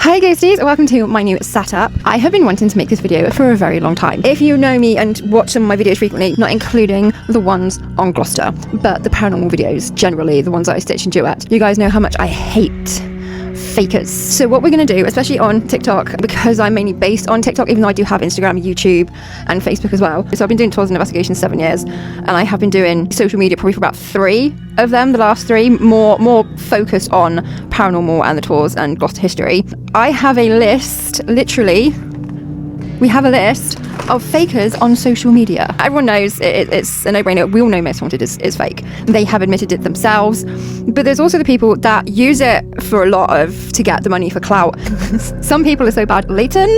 Hi ghosties, welcome to my new setup. I have been wanting to make this video for a very long time. If you know me and watch some of my videos frequently, not including the ones on Gloucester, but the paranormal videos, generally the ones that I stitch and duet, you guys know how much I hate fakers. So what we're going to do, especially on TikTok, because I'm mainly based on TikTok, even though I do have Instagram, YouTube and Facebook as well. So I've been doing tours and investigations 7 years, and I have been doing social media probably for about 3 of them, the last 3, more focused on paranormal and the tours and Gloucester history. I have a list, literally, we have a list of fakers on social media. Everyone knows it's a no-brainer. We all know Most Haunted is fake. They have admitted it themselves. But there's also the people that use it for a lot to get the money for clout. Some people are so bad, Leighton,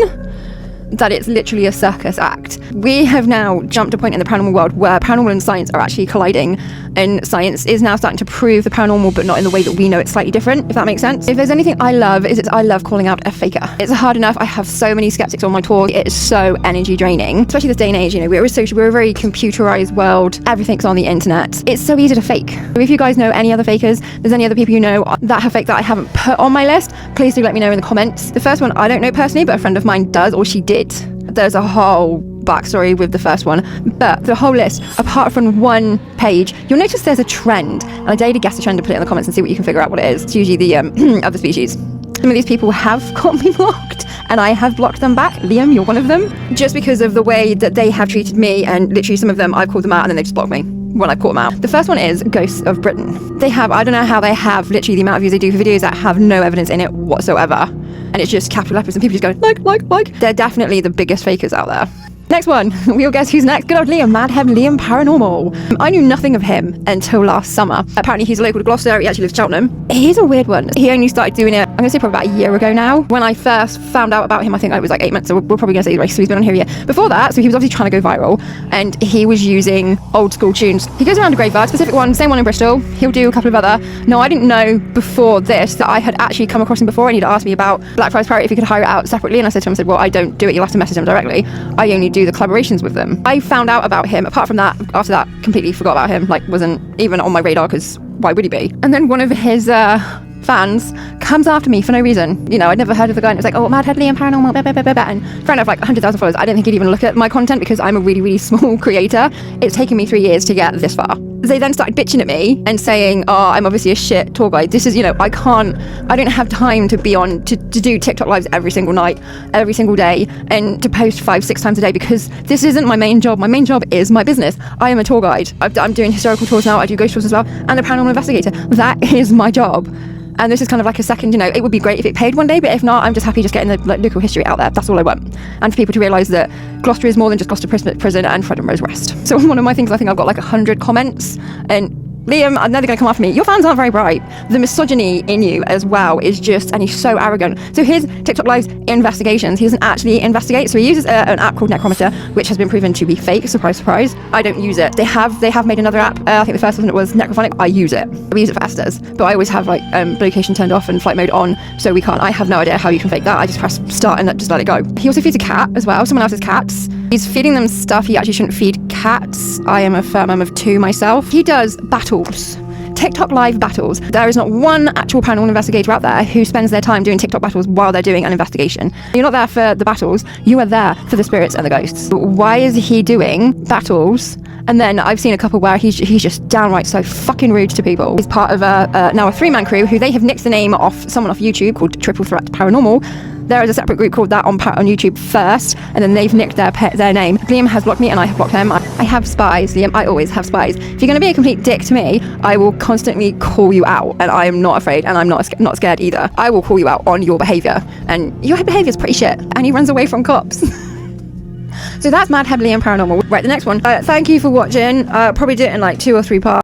that it's literally a circus act. We have now jumped a point in the paranormal world where paranormal and science are actually colliding, and science is now starting to prove the paranormal, but not in the way that we know it's slightly different, if that makes sense. If there's anything I love, I love calling out a faker. It's hard enough. I have so many skeptics on my tour. It is so energy draining, especially this day and age. You know, we're a very computerized world. Everything's on the internet. It's so easy to fake. If you guys know any other fakers, there's any other people you know that have faked that I haven't put on my list, please do let me know in the comments. The first one I don't know personally, but a friend of mine does, or she did. There's a whole backstory with the first one, but the whole list, apart from one page, you'll notice there's a trend, and I dare you to guess the trend and put it in the comments and see what you can figure out what it is. It's usually the other species. Some of these people have got me blocked, and I have blocked them back. Liam, you're one of them, just because of the way that they have treated me, and literally some of them I've called them out and then they just blocked me when I caught them out. The first one is Ghosts of Britain. They have, I don't know how they have literally the amount of views they do for videos that have no evidence in it whatsoever, and it's just capital letters and people just go like. They're definitely the biggest fakers out there. Next one, we'll guess who's next. Good old Liam, Madhead Liam Paranormal. I knew nothing of him until last summer. Apparently he's local to Gloucester, he actually lives in Cheltenham. He's a weird one. He only started doing it, I'm gonna say probably about a year ago now. When I first found out about him, I think I was like 8 months, so we're probably gonna say, so he's been on here a year. Before that, so he was obviously trying to go viral, and he was using old school tunes. He goes around a graveyard, specific one, same one in Bristol. He'll do a couple of other. No, I didn't know before this that I had actually come across him before, and he'd asked me about Blackfriars Parrot if he could hire it out separately, and I said to him, well, I don't do it, you'll have to message him directly. I only do the collaborations with them. I found out about him, apart from that, after that, completely forgot about him, like wasn't even on my radar, because why would he be? And then one of his fans comes after me for no reason. You know, I'd never heard of the guy, and it was like, oh, Madhead Liam Paranormal, blah, blah, blah, blah, blah. And friend of like 100,000 followers, I didn't think he'd even look at my content because I'm a really, really small creator. It's taken me 3 years to get this far. They then started bitching at me and saying, oh, I'm obviously a shit tour guide. This is, you know, I don't have time to be on, to do TikTok lives every single night, every single day, and to post 5-6 times a day, because this isn't my main job. My main job is my business. I am a tour guide. I'm doing historical tours now. I do ghost tours as well, and a paranormal investigator. That is my job. And this is kind of like a second, you know, it would be great if it paid one day, but if not, I'm just happy just getting the local history out there. That's all I want. And for people to realise that Gloucester is more than just Gloucester Prison and Fred and Rose Rest. So one of my things, I think I've got like 100 comments, and Liam, I know they're going to come after me. Your fans aren't very bright. The misogyny in you as well is just, and he's so arrogant. So his TikTok lives investigations, he doesn't actually investigate. So he uses an app called Necrometer, which has been proven to be fake. Surprise, surprise. I don't use it. They have made another app. I think the first one was Necrophonic. I use it. We use it for Esther's, but I always have like location turned off and flight mode on, so we can't. I have no idea how you can fake that. I just press start and just let it go. He also feeds a cat as well. Someone else's cats. He's feeding them stuff he actually shouldn't feed cats. I am a firm mum of 2 myself. He does battles. TikTok live battles. There is not one actual paranormal investigator out there who spends their time doing TikTok battles while they're doing an investigation. You're not there for the battles, you are there for the spirits and the ghosts. Why is he doing battles? And then I've seen a couple where he's just downright so fucking rude to people. He's part of now a 3-man crew who they have nicked the name off someone off YouTube called Triple Threat Paranormal. There is a separate group called that on YouTube first, and then they've nicked their name. Liam has blocked me, and I have blocked him. I have spies, Liam. I always have spies. If you're going to be a complete dick to me, I will constantly call you out, and I am not afraid, and I'm not scared either. I will call you out on your behaviour, and your behaviour is pretty shit, and he runs away from cops. So that's Madhead Liam Paranormal. Right, the next one. Thank you for watching. Probably did it in like 2 or 3 parts.